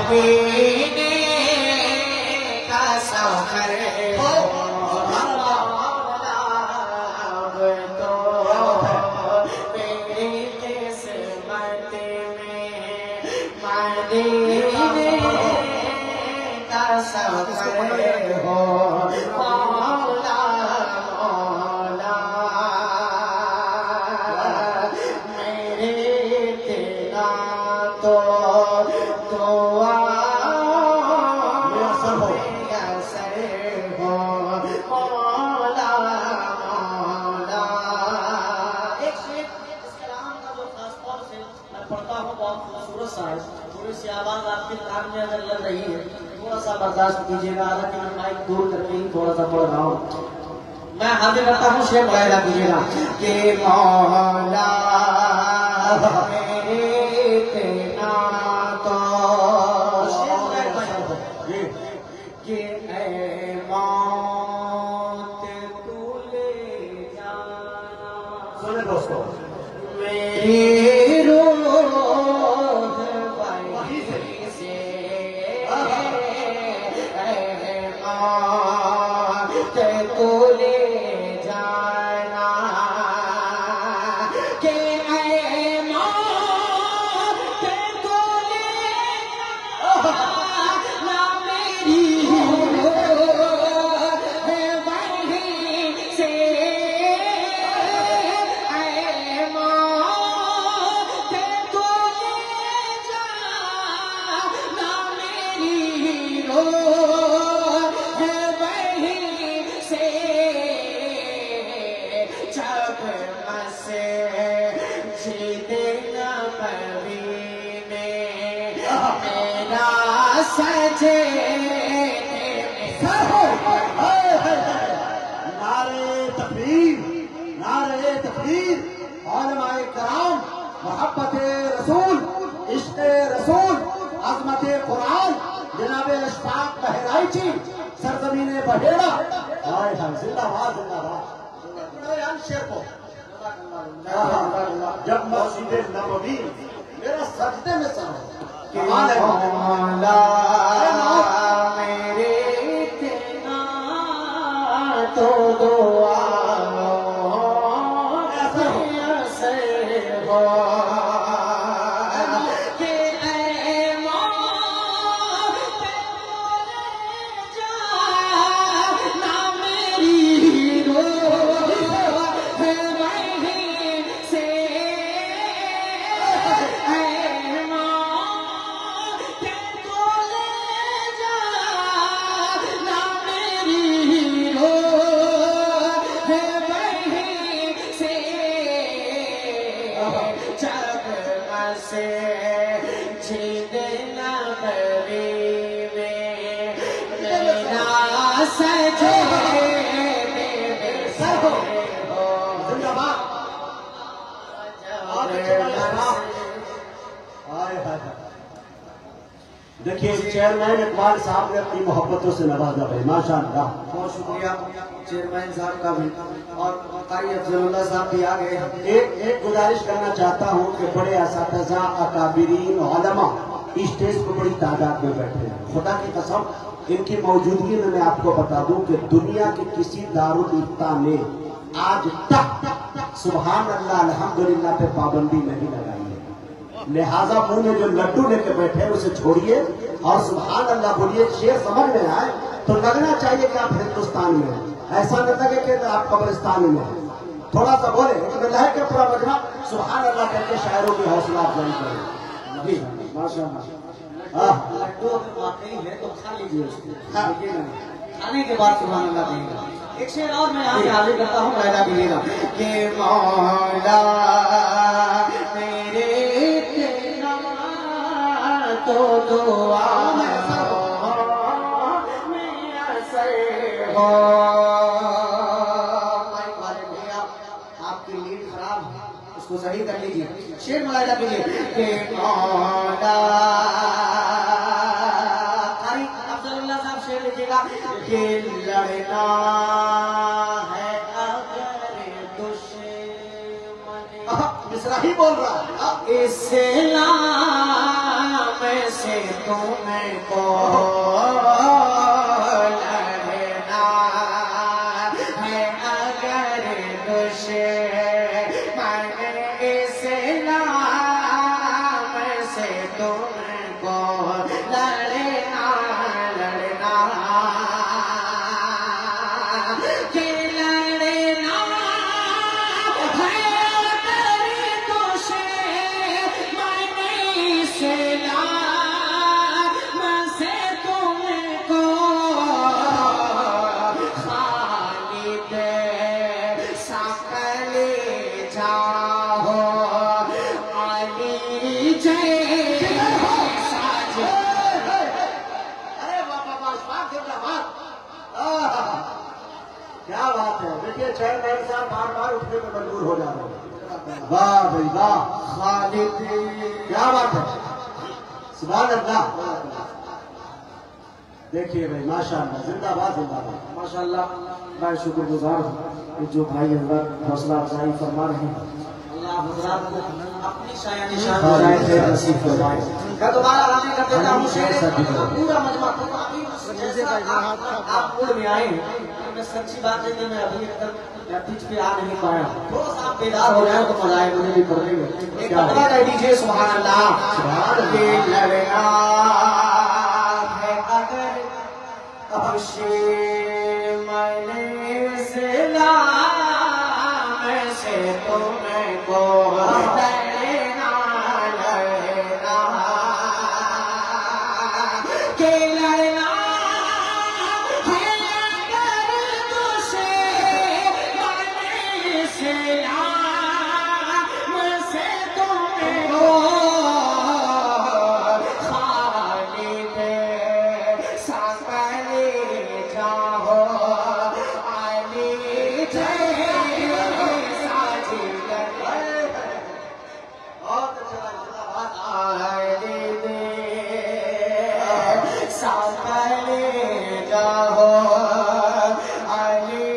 पीने का सफर हो तो मेरी किस्मत में मदीने का सफर हो मौला मौला मेरे तेरा तो दुआ थोड़ी सी आवाज आपके कान में अगर लग रही है थोड़ा सा बर्दाश्त कीजिएगा हालांकि मैं माइक दूर करके ही थोड़ा सा पढ़ रहा हूँ मैं हाजिर करता हूँ शेर मुलाहिजा कीजिएगा कि मौला मेरे तेरा तो कि ऐ मौत तू ले जाना सुने दोस्तों मेरी सरजमीने बहेड़ा हाय हाय जिंदाबाद जिंदाबाद शेर को जब मस्जिद नबवी मेरा सजदे में सर कमाल है मौला मेरे तेरा तो दुआ देखिए चेयरमैन इकबाल साहब ने अपनी मोहब्बतों से नवाजा भाई माशाअल्लाह बहुत शुक्रिया चेयरमैन साहब का भी और कारी अफजलुल्लाह साहब भी आ गए एक गुजारिश करना चाहता हूँ कि बड़े असातिज़ा अकाबिरीन उलमा स्टेज पर बड़ी तादाद में बैठे हैं खुदा की कसम इनकी मौजूदगी में मैं आपको बता दूं कि दुनिया के किसी दारुल इफ्ता ने आज तक सुभान अल्लाह अल्हम्दुलिल्लाह पे पाबंदी नहीं लगाई है लिहाजा मुंह में जो लड्डू लेके बैठे हैं उसे छोड़िए और सुभान अल्लाह बोलिए शेर समझ में आए तो लगना चाहिए कि आप हिंदुस्तान में हैं ऐसा न लगे कि आप कब्रिस्तान में हैं थोड़ा सा बोले लहर के पूरा मजमा सुभान अल्लाह करके शायरों की हौसला अफजाई करें जी माशाअल्लाह लड्डू अगर वाकई है तो खा लीजिए उसको खाने के बाद सुभान अल्लाह देगा एक शेर और मैं यहाँ पे हाजिर करता हूँ पैदा कीजिएगा कि मौला मेरे तेरा तो दुआ आपकी लीड खराब है उसको सही कर लीजिए शेर मुलाहिजा कीजिए कि मौला अफजलुल्लाह साहब शेर लिखिएगा कि लड़ना है अगर दुश्मन मिसरा ही बोल रहा इस्लाम سے تم کو لڑنا ہے اگر دشمن اسلام سے تم کو لڑنا کہ لڑنا ہے اگر دشمن اسلام سے تم کو خالد سکل جاؤ علی کیا بات ہے. دیکھیے چیئرمین صاحب بار بار اٹھنے پہ مجبور ہو جا رہے ہیں. واہ بھائی واہ خالد کیا بات ہے. سبحان اللہ. دیکھیے بھائی ماشاء اللہ زندہ باد زندہ باد. ماشاء اللہ میں شکر گزار ہوں کہ جو بھائی حضرات حوصلہ افزائی فرما رہے ہیں. اللہ حضرات کو اپنی شایان نشان نصیب فرمائے. میں دوبارہ راضی کر دیتا ہوں پورا مجمع آپ موڈ میں آئے ہیں. میں سچی بات ہے کہ میں ابھی تک پیچ پہ آ نہیں پایا. تھوڑا سا آپ بیدار ہو جائے تو مزہ آئے مجھے بھی پڑھنے میں. ایک بڑا کہہ دیجیے سبحان اللہ. لڑنا ہے اگر دشمن اسلام سے تم کو لڑنا کہ لڑنا ہے اگر دشمن اسلام سے تم کو خالد سکل جاؤ علی جیسا جگر. بہت اچھا سکل جاؤ علی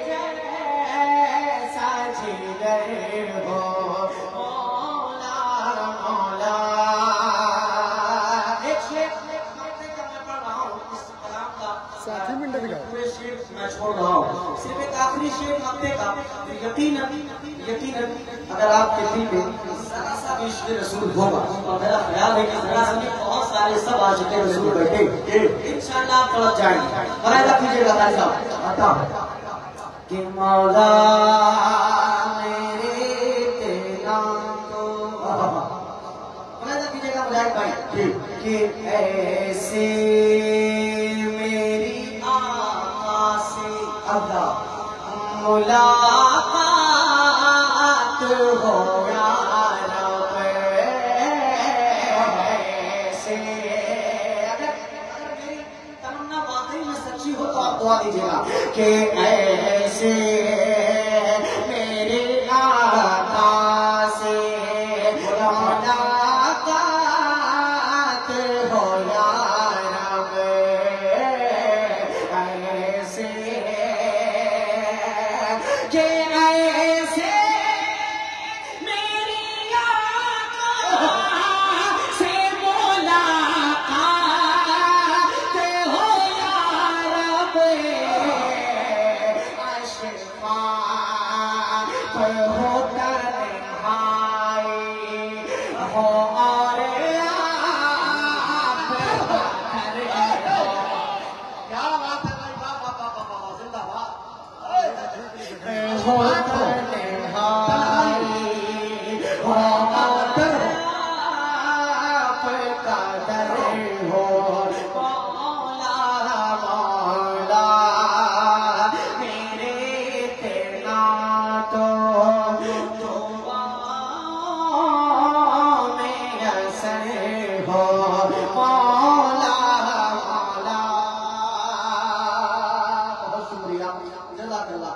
جیسا جگر ہو مولا مولا. ایک شیخ میں پڑھ رہا ہوں اس کلام کا پورے شیخ میں چھوڑ رہا ہوں. صرف ایک آخری شیخ ہفتے کا. یقیناً اگر آپ کے دل میں ذرا سا بھی عشق رسول ہوگا اور میرا خیال ہے کہ ذرا سا بھی بہت سارے سب عاشق رسول بیٹھے انشاءاللہ آپ پڑھ جائیں گے. مراحلہ کیجیے گا بھائی صاحب آتا کہ مولا میرے تیرا تو مراحلہ کیجیے گا مجاہد بھائی کہ ایسے میری آقا سے اللہ ملاقات ہو یا رب. ایسے اگر میری تمنا واقعی میں سچی ہو تو آپ دعا دیجیے گا کہ ایسے میرے آقا سے ملاقات ہو یا رب. ایسے کہ ایسے میری آقا سے ملاقات ہو یا رب. اشفاق ہو تنہائی ہو اور آپ بکر ہو. کیا بات ہے بھائی. زندہ باد. ہو تنہائی ہو آپ کا در ہو مولا مولا. میرے تیرا تو دعاؤں میں اثر ہو مولا مولا. بہت شکریہ جزاک اللہ.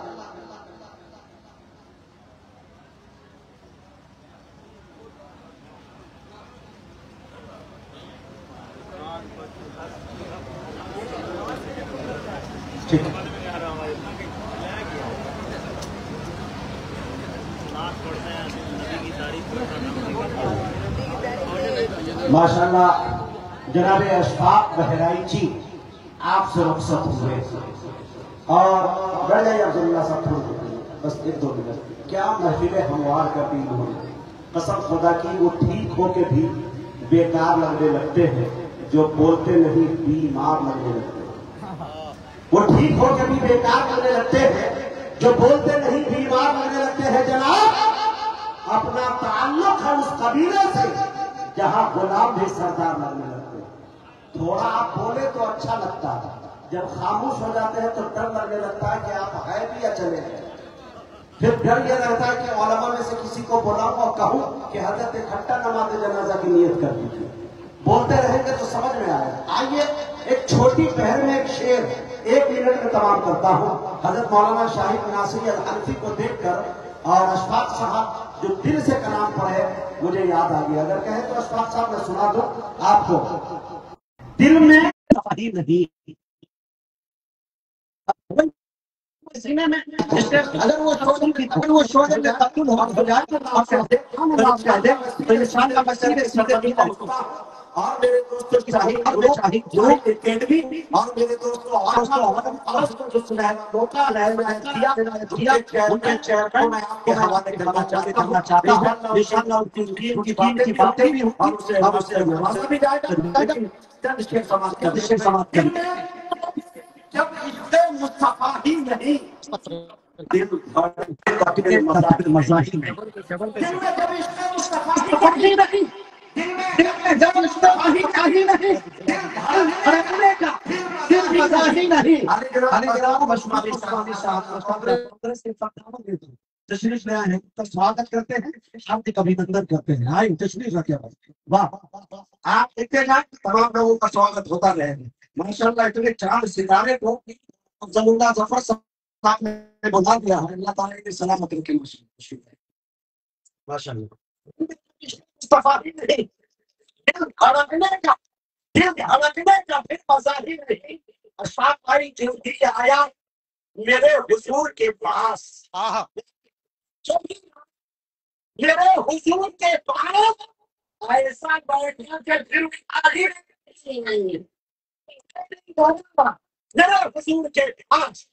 ٹھیک ہے ماشاء اللہ. जनाब अशफाक बहराइची आपसे रुखसत हुए और बैठ जाइए अब्दुल्ला साहब थोड़ी बस 1-2 मिनट। क्या महफिल हमवार का भी उन्होंने कसम खुदा की वो ठीक हो के भी बेकार लगने लगते हैं, जो बोलते नहीं बीमार लगने लगते हैं। वो ठीक हो के भी बेकार लगने लगते हैं, जो बोलते नहीं बीमार लगने लगते हैं। जनाब अपना ताल्लुक है उस कबीले से जहां गुलाम भी सरदार लगने लगते हैं। थोड़ा आप बोले तो अच्छा लगता है, जब खामोश हो जाते हैं तो डर लगने लगता है कि आप है भी या चले गए। फिर डर यह रहता है कि उलमा में से किसी को बुलाऊं और कहूं कि हजरत इकट्ठा नमाज जनाजा की नियत कर दीजिए। बोलते रहेंगे तो समझ में आएगा। आइए एक छोटी पहर में एक शेर 1 मिनट में तमाम करता हूं। हजरत मौलाना शाहिद नासिरी अल हनफी को देखकर और अशफाक साहब जो दिल से कलाम पढ़े मुझे याद आ गया। अगर कहें तो अशफाक साहब मैं सुना दूं आपको। दिल में सफाई नहीं, सीने में अगर वो शोध में तब्दील हो जाए तो तो इंसान का मसीह सीधे और मेरे दोस्तों की शाही जो एकेडमी और मेरे दोस्तों और जो सुनहरा मौका दिया उनके चेहरे को मैं आपके हवाले करना चाहता हूं। इंशाअल्लाह उनकी बातें भी होंगी और उससे नवाजा भी जाएगा। लेकिन समाप्त कर जब इश्क़े मुस्तफा ही नहीं दिल मज़ाहिर नहीं, दिल में जब इश्क़े मुस्तफा ही नहीं, दिल में जब मुस्तफा ही नहीं, धड़कने का दिल मज़ाहिर नहीं। अली जनाब मशहूर साहब तशरीफ ले आए हैं तो स्वागत करते हैं, हार्दिक अभिनंदन करते हैं। आइए तशरीफ रखिए। वाह आप देखते जाए तमाम लोगों का स्वागत होता रहेगा। माशाअल्लाह इतने 4 सितारे को अफजलुल्लाह जफर साहब ने बुला दिया है। अल्लाह ताला की सलामत रखे माशाअल्लाह। मुस्तफा ही नहीं, दिल धड़कने का फिर मज़ाहिर नहीं। अशफाक भाई जल्दी आया मेरे हुजूर के पास, मेरे हुजूर के पास ऐसा बैठा के फिर मेरे हुजूर के पास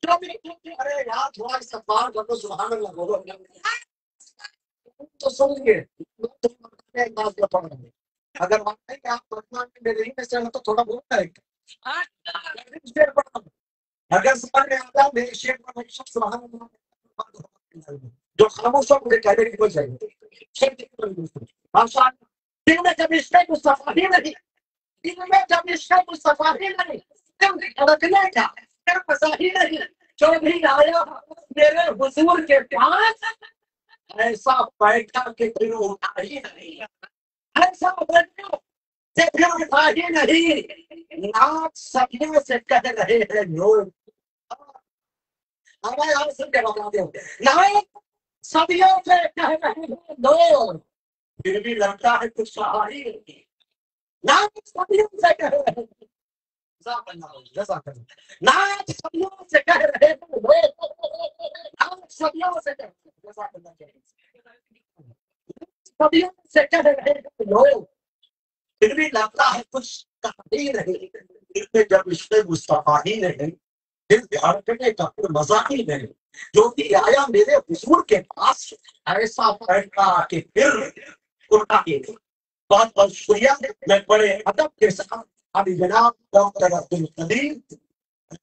अरे यार थोड़ा इस्तग़फ़ार करो, सुभान अल्लाह बोलो तो सुनिए। एक बात बता रहा हूं, अगर वाकई में आप वर्तमान में मेरे ही में से हो तो थोड़ा बोलना है। अगर समझ में आता है मेरे शेर पर सुभान अल्लाह जो खामोश हो मुझे कहने की कोई चाहिए। माशाअल्लाह दिल में जब इश्क़े मुस्तफा ही नहीं, दिल में जब इश्क़े मुस्तफा ही नहीं, दिल धड़कने का फिर मज़ाहिर नहीं। जो भी आया मेरे हुजूर के पास ऐसा बैठा के फिर उठा ही नहीं, ऐसा बैठा से फिर उठा ही नहीं। नाथ सदियों से कह रहे हैं लोग, हमें यहाँ सुन के बता दो, नाथ सदियों से कह रहे हैं लोग, फिर भी लगता है कुछ सहा ही नहीं। नाथ सदियों से कह रहे हैं, नाथ सदियों से कह रहे हैं लोग, नाथ सदियों से सदियों से कह रहे हैं लोग, फिर भी लगता है कुछ कहा ही नहीं। दिल में जब इश्क़े मुस्तफा ही नहीं, दिल धड़कने का कोई मज़ा ही नहीं। जो भी आया मेरे हुजूर के पास ऐसा बैठा कि फिर उठा ही नहीं। बहुत बहुत शुक्रिया। मैं बड़े अदब के साथ अभी जनाब डॉक्टर अब्दुल कदीर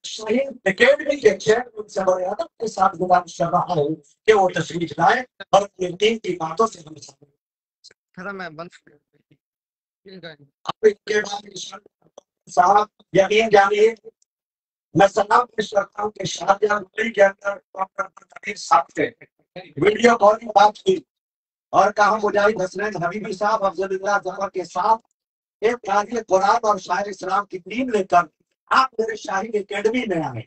शहीद एकेडमी के चेयरमैन से बड़े अदब के साथ गुजारिश कर रहा हूँ कि वो तशरीफ लाए और अपनी दीन की बातों से हमें साहब यकीन जानिए मैं सलाम पेश करता हूँ कि शाहजहां के अंदर डॉक्टर कदीर साहब से वीडियो कॉलिंग बात की और कहा मुजाहिद हसनैन हबीबी साहब अफजलुल्लाह जफर के साथ एक काजी कुरान और शायर इस्लाम की टीम लेकर आप मेरे शाही एकेडमी में आए।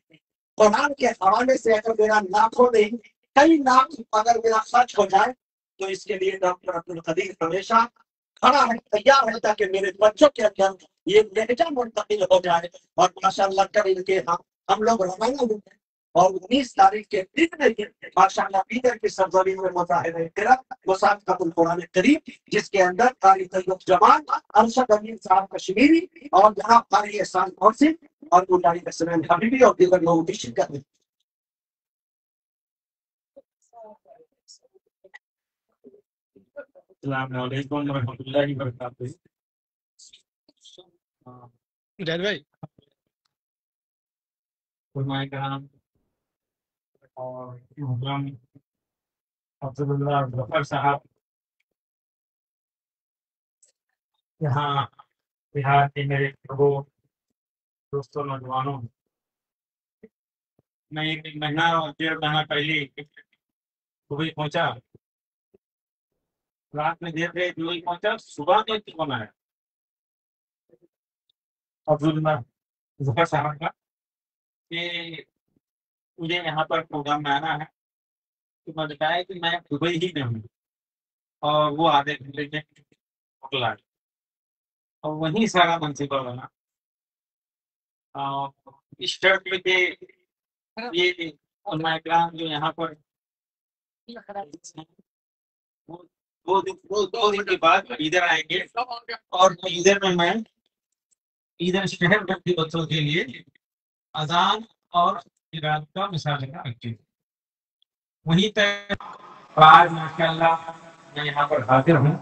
कुरान के हवाले से अगर मेरा लाखों नहीं कई लाख अगर मेरा खर्च हो जाए तो इसके लिए डॉक्टर अब्दुल कदीर हमेशा खड़ा है, तैयार है ताकि मेरे बच्चों के अंदर ये लहजा मुंतकिल हो जाए और माशाअल्लाह कर इनके हम लोग रवाना اور 19 تاریخ کے دن ماشاءاللہ پیدر کی سرزمین میں مظاہرہ قرأت مسابقۃ القرآن کریم، جس کے اندر قاری طیب جمال، ارشد امین صاحب کشمیری اور جناب قاری احسان محسن اور مولوی حسنین حبیبی اور دیگر لوگوں کی شرکت ہے۔ السلام علیکم ورحمۃ اللہ وبرکاتہ۔ جید بھائی علماء کرام اور محترم افضل اللہ ظفر صاحب، یہاں بہار کے میرے لوگوں، دوستوں، نوجوانوں، میں ایک مہینہ اور 1.5 مہینہ پہلے دبئی پہنچا، رات میں دیر رہے دبئی پہنچا، صبح میں فون آیا افضل اللہ ظفر صاحب کا کہ مجھے یہاں پر پروگرام میں آنا ہے۔ تو میں بتایا کہ میں دبئی ہی میں ہوں، اور وہ آدھے گھنٹے میں ہوٹل آ گیا اور وہیں سارا منصوبہ بنا۔ اس شرط میں کہ یہ علماء کرام جو یہاں پر وہ 2 دن کے بعد ادھر آئیں گے، اور ادھر میں ادھر شہر بھر کے بچوں کے لیے اذان اور قرات کا مشاہدہ رکھیں۔ وہیں تک آج ماشاء اللہ میں یہاں پر حاضر ہوں۔